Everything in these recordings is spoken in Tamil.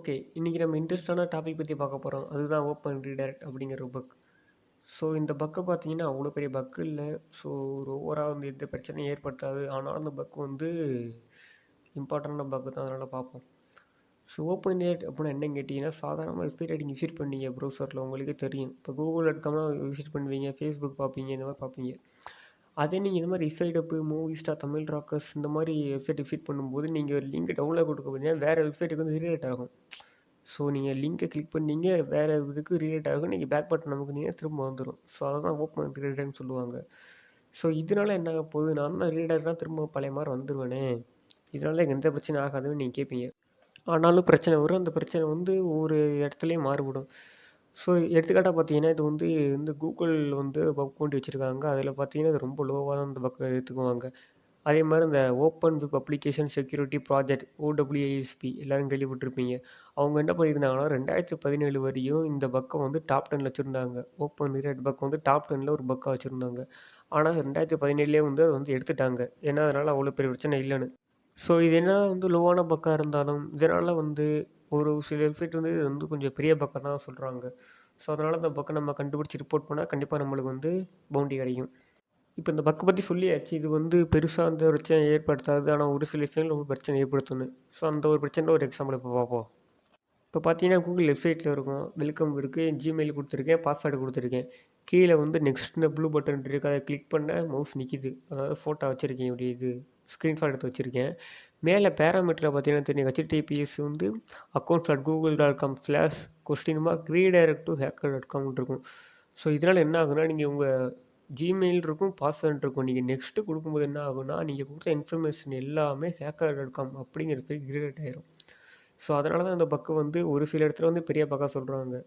ஓகே. இன்றைக்கி நம்ம இன்ட்ரெஸ்டான டாபிக் பற்றி பார்க்க போகிறோம். அதுதான் ஓப்பன் ரீடைரக்ட் அப்படிங்கிற ஒரு பக். ஸோ இந்த பக்கை பார்த்தீங்கன்னா அவ்வளோ பெரிய பக்கு இல்லை. ஸோ ஒரு ஓவராக வந்து எந்த பிரச்சனையும் ஏற்படுத்தாது. ஆனாலும் அந்த பக்கு வந்து இம்பார்ட்டண்டான பக்கு தான். அதனால் பார்ப்போம். ஸோ ஓப்பன் ரீடைரக்ட் அப்படின்னா என்னன்னு கேட்டிங்கன்னா, சாதாரணமாக வெப்சைட் நீங்கள் விசிட் பண்ணீங்க ப்ரௌசரில் உங்களுக்கே தெரியும். இப்போ google.comலாம் விசிட் பண்ணுவீங்க, ஃபேஸ்புக் பார்ப்பீங்க, இந்த மாதிரி பார்ப்பீங்க. அதே நீங்கள் இந்த மாதிரி ரிசைடப்பு, மூவிஸ்டா, தமிழ் ராக்கர்ஸ் இந்த மாதிரி வெப்சைட் விசிட் பண்ணும்போது நீங்கள் லிங்க் டவுன்லோட் கொடுக்க பார்த்தீங்கன்னா வேறு வெப்சைட்டுக்கு வந்து ரீடைரக்ட் ஆகும். ஸோ நீங்கள் லிங்கை கிளிக் பண்ணீங்க, வேறு இதுக்கு ரீடைரக்ட் ஆகும். நீங்கள் பேக் பட்டன் அமுக்குனீங்கன்னா திரும்ப வந்துடும். ஸோ அதை தான் ஓப்பன் ரீடைரக்ட்னு சொல்லுவாங்க. ஸோ இதனால என்ன ஆக போகுது, நான் தான் ரீடைரக்ட்னா திரும்ப பழைய மாதிரி வந்துடுவேனே, இதனால எனக்கு எந்த பிரச்சனையும் ஆகாதுன்னு நீங்கள் கேட்பீங்க. ஆனாலும் பிரச்சனை வரும். அந்த பிரச்சனை வந்து ஒவ்வொரு இடத்துலையும் மாறுபடும். ஸோ எடுத்துக்காட்டாக பார்த்தீங்கன்னா, இது வந்து இந்த கூகுள் வந்து பக் பண்ணி வச்சுருக்காங்க. அதில் பார்த்தீங்கன்னா இது ரொம்ப லோவாக தான் இந்த பக்கம் எடுத்துக்குவாங்க. அதே மாதிரி இந்த open web application security project OWASP எல்லோரும் கேள்விப்பட்டிருப்பீங்க. அவங்க என்ன பண்ணியிருந்தாங்கன்னா 2017 வரையும் இந்த பக்கம் வந்து டாப் 10ல் வச்சுருந்தாங்க. ஓப்பன் ரீடைரக்ட் பக் வந்து டாப் 10ல் ஒரு பக்காக வச்சுருந்தாங்க. ஆனால் 2017 வந்து அதை வந்து எடுத்துட்டாங்க. ஏன்னா அதனால் அவ்வளோ பெரிய பிரச்சனை இல்லைன்னு. ஸோ இது என்ன வந்து லோவான பக்காக இருந்தாலும் இதனால் வந்து ஒரு சில வெப்சைட் வந்து இது வந்து கொஞ்சம் பெரிய பக்கம் தான் சொல்கிறாங்க. ஸோ அதனால் அந்த பக்கம் நம்ம கண்டுபிடிச்சி ரிப்போர்ட் பண்ணால் கண்டிப்பாக நம்மளுக்கு வந்து பவுண்டி கிடைக்கும். இப்போ இந்த பக்கை பற்றி சொல்லியாச்சு. இது வந்து பெருசாக அந்த பிரச்சனை ஏற்படுத்தாது. ஆனால் ஒரு சில விஷயங்கள் ரொம்ப பிரச்சனை ஏற்படுத்தணும். ஸோ அந்த ஒரு பிரச்சனை ஒரு எக்ஸாம்பிள் இப்போ பார்ப்போம். இப்போ பார்த்தீங்கன்னா கூகுள் வெப்சைட்டில் இருக்கும். வெல்கம் இருக்குது, ஜிமெயில் கொடுத்துருக்கேன், பாஸ்வேர்டு கொடுத்துருக்கேன். கீழே வந்து நெக்ஸ்ட்னு ப்ளூ பட்டன் இருக்குது. அதை கிளிக் பண்ண மவுஸ் நிற்கிது. அதாவது ஃபோட்டோ வச்சுருக்கேன், இப்படி இது ஸ்க்ரீன்ஷாட் எடுத்து வச்சுருக்கேன். மேலே பேராமீட்டரில் பார்த்தீங்கன்னா தெரியும், HTTPS வந்து accounts.google.com/? redirect to hacker.com இருக்கும். ஸோ இதனால் என்ன ஆகுனா, நீங்கள் உங்கள் ஜிமெயில் இருக்கும், பாஸ்வேர்டு இருக்கும். நீங்கள் நெக்ஸ்ட்டு கொடுக்கும்போது என்ன ஆகுனா, நீங்கள் கொடுத்த இன்ஃபர்மேஷன் எல்லாமே hacker.com அப்படிங்கிற பேர் ரீடைரக்ட் ஆயிரும். ஸோ அதனால தான் இந்த பக்கு வந்து ஒரு சில இடத்துல வந்து பெரிய பக்கா சொல்கிறாங்க.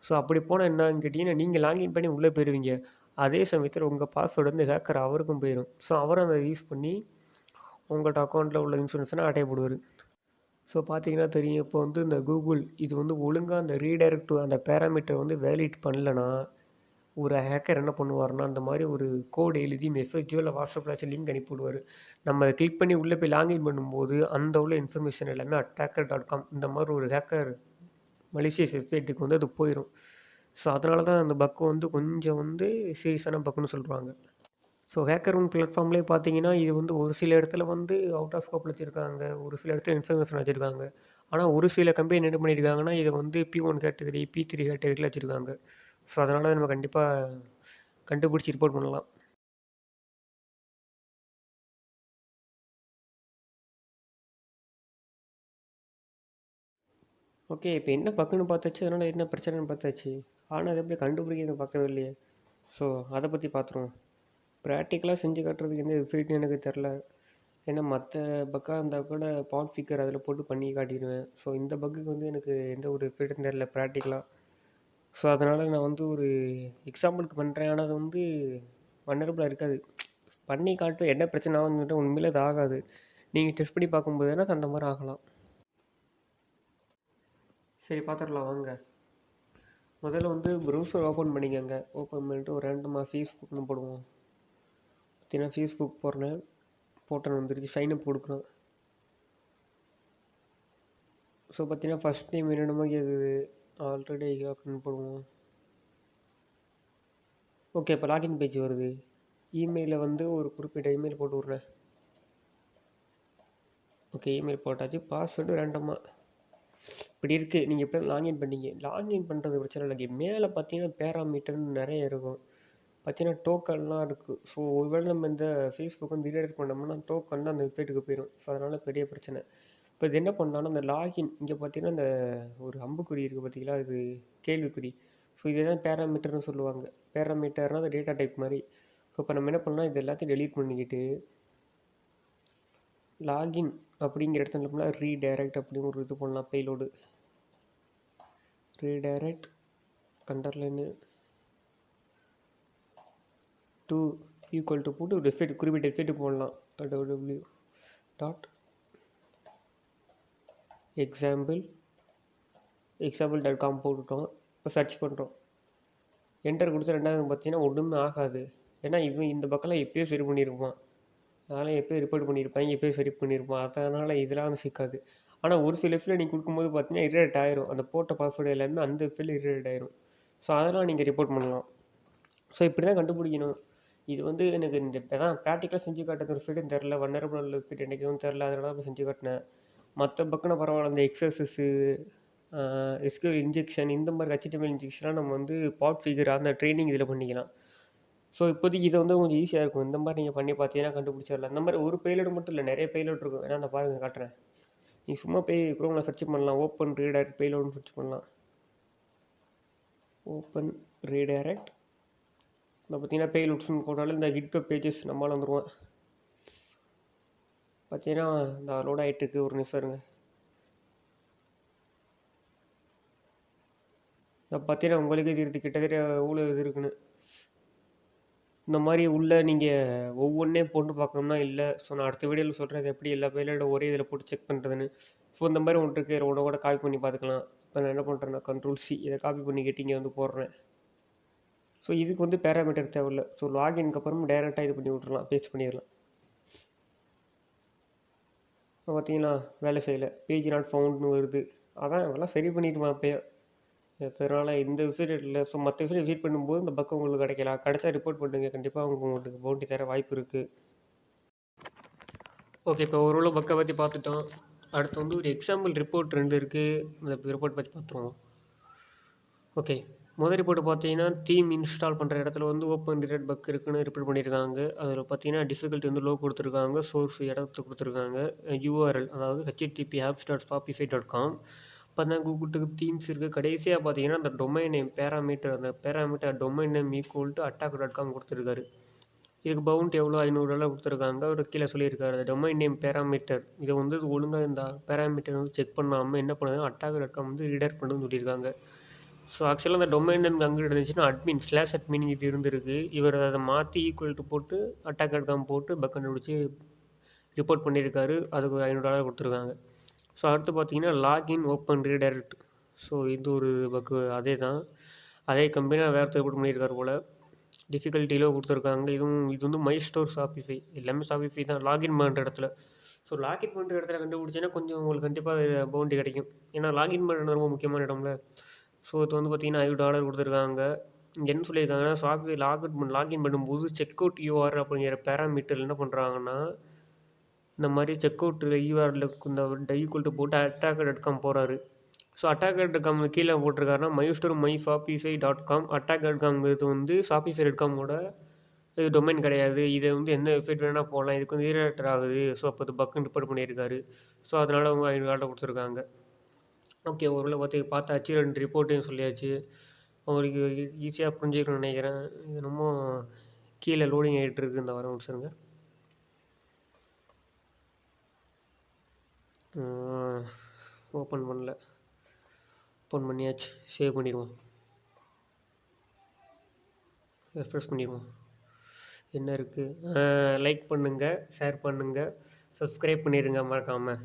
ஸோ அப்படி போனால் என்னன்னு கேட்டிங்கன்னா, நீங்கள் லாகின் பண்ணி உள்ளே போயிடுவீங்க. அதே சமயத்தில் உங்கள் பாஸ்வேர்டு வந்து ஹேக்கர் அவருக்கும் போயிடும். ஸோ அவரும் அதை யூஸ் பண்ணி உங்கள்கிட்ட அக்கௌண்ட்டில் உள்ள இன்ஃபர்மேஷனை அடைய போடுவார். ஸோ பார்த்தீங்கன்னா தெரியும், இப்போ வந்து இந்த கூகுள் இது வந்து ஒழுங்காக அந்த ரீடைரக்ட் அந்த பேராமீட்டர் வந்து வேலிட் பண்ணலன்னா, ஒரு ஹேக்கர் என்ன பண்ணுவார்னா, அந்த மாதிரி ஒரு கோடு எழுதி மெசேஜோ இல்லை வாட்ஸ்அப்பில் லிங்க் அனுப்பிவிடுவார். நம்ம அதை கிளிக் பண்ணி உள்ளே போய் லாகின் பண்ணும்போது அந்த உள்ள இன்ஃபர்மேஷன் எல்லாமே attacker.com இந்த மாதிரி ஒரு ஹேக்கர் மலிஷியஸ் வெப்சைட்டுக்கு வந்து அது போயிடும். ஸோ அதனால தான் அந்த பக்கு வந்து கொஞ்சம் வந்து சீரியஸான பக்குன்னு சொல்கிறாங்க. ஸோ ஹேக்கர் ஒன் பிளாட்ஃபார்ம்லேயே பார்த்தீங்கன்னா, இது வந்து ஒரு சில இடத்துல வந்து அவுட் ஆஃப் ஸ்கோப்பில் வச்சுருக்காங்க. ஒரு சில இடத்துல இன்ஃபர்மேஷன் வச்சுருக்காங்க. ஆனால் ஒரு சில கம்பெனி என்ன பண்ணியிருக்காங்கன்னா, இதை வந்து P1 கேட்டகரி, P3 கேட்டகரியில் வச்சுருக்காங்க. ஸோ அதனால் நம்ம கண்டிப்பாக கண்டுபிடிச்சி ரிப்போர்ட் பண்ணலாம். ஓகே, இப்போ என்ன பக்குன்னு பார்த்தாச்சு, அதனால் என்ன பிரச்சனைன்னு பார்த்தாச்சு. ஆனால் அதை எப்படி கண்டுபிடிக்கிறது பார்க்கவே இல்லையே. ஸோ அதை பற்றி பார்த்துருவோம். ப்ராக்டிக்கலாக செஞ்சு காட்டுறதுக்கு எந்த வெப்சைட்னு எனக்கு தெரில. ஏன்னா மற்ற பக்காக இருந்தால் கூட பாட் ஃபிகர் அதில் போட்டு பண்ணி காட்டிடுவேன். ஸோ இந்த பக்குக்கு வந்து எனக்கு எந்த ஒரு வெப்சைட்டும் தெரில ப்ராக்டிக்கலாக. ஸோ அதனால் நான் வந்து ஒரு எக்ஸாம்பிளுக்கு பண்ணுறேன். ஆனால் அது வந்து வல்னரபிளாக இருக்காது. பண்ணி காட்டும் என்ன பிரச்சனை ஆகுதுன்னு உண்மையிலே அது ஆகாது. நீங்கள் டெஸ்ட் பண்ணி பார்க்கும்போது வேணால் அந்த மாதிரி ஆகலாம். சரி பார்த்துடலாம் வாங்க. முதல்ல வந்து ப்ரௌசர் ஓப்பன் பண்ணிக்கோங்க. ஓப்பன் பண்ணிவிட்டு ஒரு ரேண்டமாக ஃபேஸ்புக்னு போடுவோம். பார்த்தீங்கன்னா ஃபேஸ்புக் போடுறேன், போட்டேன் வந்துருச்சு. சைனப் கொடுக்குறோம். ஸோ பார்த்தீங்கன்னா ஃபஸ்ட் நேம் என்னென்னமோ கேட்குது. ஆல்ரெடி லாக்இன் போடுவோம். ஓகே, இப்போ லாகின் பேஜ் வருது. இமெயிலில் வந்து ஒரு குறிப்பிட்ட இமெயில் போட்டு விட்றேன். ஓகே, இமெயில் போட்டாச்சு. பாஸ்வேர்டு ரேண்டமாக இப்படி இருக்குது. நீங்கள் எப்போ லாகின் பண்ணீங்க, லாகின் பண்ணுறது பிரச்சனை இல்லைங்க. மேலே பார்த்தீங்கன்னா பேராமீட்டர்னு நிறைய இருக்கும். பார்த்தீங்கன்னா டோக்கன்லாம் இருக்குது. ஸோ ஒருவேளை நம்ம இந்த ஃபேஸ்புக் வந்து ரீடைரக்ட் பண்ணோம்னா டோக்கன் தான் அந்த வெப்சைட்டுக்கு போயிடும். ஸோ அதனால் பெரிய பிரச்சனை. இப்போ இது என்ன பண்ணலான்னா, அந்த லாகின் இங்கே பார்த்தீங்கன்னா இந்த ஒரு அம்புக்குறி இருக்குது பார்த்தீங்களா, இது கேள்விக்குறி. ஸோ இதுதான் பேராமீட்டர்னு சொல்லுவாங்க. பேராமீட்டர்னால் அது டேட்டா டைப் மாதிரி. ஸோ இப்போ நம்ம என்ன பண்ணலாம், இது எல்லாத்தையும் டெலீட் பண்ணிக்கிட்டு லாகின் அப்படிங்கிற இடத்துல போனால் ரீடைரக்ட் அப்படின்னு ஒரு இது பண்ணலாம். Payload redirect underline to equal to போட்டு வெப்சைட் குறிப்பிட்ட வெப்சைட்டுக்கு போடலாம். www.example.com போட்டுட்டோம். இப்போ சர்ச் பண்ணுறோம். என்டர் கொடுத்தா ரெண்டாவது பார்த்தீங்கன்னா ஒன்றுமே ஆகாது. ஏன்னா இவன் இந்த பக்கம்லாம் எப்போயோ சரி பண்ணியிருப்பான். அதனால் எப்போயோ ரிப்போர்ட் பண்ணியிருப்பாங்க, எப்போயோ சரி பண்ணியிருப்பான். அதனால் இதெல்லாம் வந்து சிக்காது. ஆனால் ஒரு சில எஃபில் நீங்கள் கொடுக்கும்போது பார்த்தீங்கன்னா இரிடேட் ஆயிரும். அந்த போட்ட பாஸ்வேர்டு எல்லாமே அந்த எஃபில் இரிடேட் ஆயிரும். ஸோ அதெல்லாம் நீங்கள் ரிப்போர்ட் பண்ணலாம். ஸோ இப்படி தான் கண்டுபிடிக்கணும். இது வந்து எனக்கு இந்த இப்போ தான் ப்ராக்டிக்கலாக செஞ்சு காட்டுறது ஒரு ஃபிட்டும் தெரில, வல்னரபிள் ஃபிட் என்றைக்கும் தெரில, அதனால தான் போய் செஞ்சு காட்டினேன். மற்ற பக்குனா பரவாயில்ல, இந்த எக்ஸசஸ்ஸு, எஸ்கியூஎல் இன்ஜெக்ஷன், இந்த மாதிரி HTML இன்ஜெக்ஷன்லாம் நம்ம வந்து பாட் ஃபிகர் அந்த ட்ரைனிங் இதில் பண்ணிக்கலாம். ஸோ இப்போதைக்கு இதை வந்து கொஞ்சம் ஈஸியாக இருக்கும். இந்த மாதிரி நீங்கள் பண்ணி பார்த்தீங்கன்னா கண்டுபிடிச்சிடலாம். இந்த மாதிரி ஒரு பேலோடு மட்டும் இல்லை, நிறைய பேலோட் இருக்கும். வேணா அந்த பாருங்கள் காட்டுறேன். நீ சும்மா போய் குரோமில் சர்ச் பண்ணலாம், ஓப்பன் ரீடைரக்ட் பேலோடுன்னு சர்ச் பண்ணலாம். ஓப்பன் ரீடைரக்ட் இந்த பார்த்தீங்கன்னா பேலோட்ஸ்னு போட்டாலும் இந்த GitHub பேஜஸ் நம்மளால் வந்துடுவோம். பார்த்தீங்கன்னா இந்த லோட் ஆகிட்டு இருக்குது, ஒரு நிமிஷம் இருங்க. இதை பார்த்தீங்கன்னா உங்களுக்கே தெரியுது கிட்டத்தட்ட எவ்வளோ இது இருக்குன்னு. இந்த மாதிரி உள்ள நீங்கள் ஒவ்வொன்றே போட்டு பார்க்கணும்னா இல்லை. ஸோ நான் அடுத்த வீடியோவில் சொல்கிறேன் எப்படி எல்லா பேலோட ஒரே இதில் போட்டு செக் பண்ணுறதுன்னு. ஸோ இந்த மாதிரி ஒன்று இருக்குது, ஒன்று கூட காப்பி பண்ணி பார்த்துக்கலாம். இப்போ நான் என்ன பண்ணுறேன்னா Ctrl+C இதை காப்பி பண்ணி இங்கே வந்து போடுறேன். ஸோ இதுக்கு வந்து பேராமீட்டர் தேவையில்லை. ஸோ லாகின்க்கு அப்புறம் டேரெக்டாக இது பண்ணி விட்றலாம், பேஸ்ட் பண்ணிடலாம். இப்போ பார்த்தீங்கன்னா வேலை செய்யலை, பேஜ் நாட் ஃபவுண்ட்னு வருது. அதான் அதெல்லாம் சரி பண்ணிடுவான் அப்போயே. அதனால் இந்த வெப்சைட் இல்லை. ஸோ மற்ற வெப்சைட் விசிட் பண்ணும்போது இந்த பக்கம் உங்களுக்கு கிடைக்கலாம். கிடைச்சா ரிப்போர்ட் பண்ணுங்க, கண்டிப்பாக உங்களுக்கு பவுண்டி தர வாய்ப்பு இருக்குது. ஓகே, இப்போ ஓரளவு பக்கை பற்றி பார்த்துட்டோம். அடுத்து வந்து ஒரு எக்ஸாம்பிள் ரிப்போர்ட் 2 இருக்குது. அந்த ரிப்போர்ட் பற்றி பார்த்துருவோம். ஓகே, முதல் ரிப்போர்ட் பார்த்தீங்கன்னா தீம் இன்ஸ்டால் பண்ணுற இடத்துல வந்து ஓப்பன் ரிலேட் பக் இருக்குன்னு ரிப்போர்ட் பண்ணியிருக்காங்க. அதில் பார்த்தீங்கன்னா டிஃபிகல்ட்டி வந்து லோ கொடுத்துருக்காங்க, சோர்ஸ் இடத்த கொடுத்துருக்காங்க, URL அதாவது http://apps.shopify.com. பார்த்தா கூகுளுக்கு தீம்ஸ் இருக்குது. கடைசியாக பார்த்தீங்கன்னா அந்த டொமைன் நேம் பேராமீட்டர், அந்த parameter domain name equal attack.com கொடுத்துருக்காரு. இதுக்கு பவுண்ட் எவ்வளோ $500 கொடுத்துருக்காங்க. அவர் கீழே சொல்லியிருக்காரு அந்த டொமைன் நேம் பேராமீட்டர் இதை வந்து ஒழுங்காக இந்த பேராமீட்டர் வந்து செக் பண்ணாமல் என்ன பண்ணுதுன்னா attack.com வந்து ரீடர் பண்ணுன்னு சொல்லியிருக்காங்க. ஸோ ஆக்சுவலாக அந்த டொமைன் நேம் அங்கே இருந்துச்சுன்னா /admin இது இருந்திருக்கு. இவர் அதை மாற்றி ஈக்குவல் டு போட்டு attack.com போட்டு பக் கண்டுபிடிச்சி ரிப்போர்ட் பண்ணியிருக்காரு. அதுக்கு $500 கொடுத்துருக்காங்க. ஸோ அடுத்து பார்த்தீங்கன்னா லாகின் ஓப்பன் ரீடைரக்ட். ஸோ இது ஒரு பக்கு அதே தான், அதே கம்பெனியாக வேறு ரிப்போர்ட் பண்ணியிருக்காரு போல். டிஃபிகல்ட்டிலோ கொடுத்துருக்காங்க. இது வந்து மை ஸ்டோர் ஷாப்பிஃபை, எல்லாமே ஷாப்பிஃபை தான் லாகின் பண்ணுற இடத்துல. ஸோ லாகின் பண்ணுற இடத்துல கண்டுபிடிச்சிங்கன்னா கொஞ்சம் உங்களுக்கு கண்டிப்பாக பவுண்டி கிடைக்கும். ஏன்னா லாகின் பண்ணுறது ரொம்ப முக்கியமான இடம்ல. ஸோ இது வந்து பார்த்தீங்கன்னா $5 கொடுத்துருக்காங்க. இங்கே என்ன சொல்லியிருக்காங்கன்னா ஷாப்பிஃபை லாகின் பண்ணும்போது செக் அவுட் URL அப்படிங்கிற பேராமீட்டர் என்ன பண்ணுறாங்கன்னா இந்த மாதிரி செக் அவுட் URL இந்த ஈக்குவல் டு போட்டு attack.com போகிறாரு. ஸோ attack.com கீழே போட்டிருக்காருன்னா myStore.myShopify.com. attack.comங்கிறது வந்து shopify.com-ஓட இது டொமைன் கிடையாது. இதை வந்து எந்த வெப்சைட் வேணால் போகலாம். இதுக்கு வந்து ரீடைரக்ட் ஆகுது. ஸோ அப்போ அது பக்குன்னு ரிப்போர்ட் பண்ணியிருக்காரு. ஸோ அதனால் அவங்க $500 கொடுத்துருக்காங்க. ஓகே, ஓரளவு பார்த்தாச்சு, 2 ரிப்போர்ட்டையும் சொல்லியாச்சு. உங்களுக்கு ஈஸியாக புரிஞ்சுக்கணும்னு நினைக்கிறேன். இது ரொம்ப கீழே லோடிங் ஆகிட்டு இருக்குது. இந்த வாரம் முடிச்சுருங்க. ஓப்பன் பண்ணல, ஓப்பன் பண்ணியாச்சு. சேவ் பண்ணிடுவோம், ரெஃப்ரெஷ் பண்ணிடுவோம். என்ன இருக்குது, லைக் பண்ணுங்கள், ஷேர் பண்ணுங்கள், சப்ஸ்கிரைப் பண்ணிடுங்க மறக்காமல்.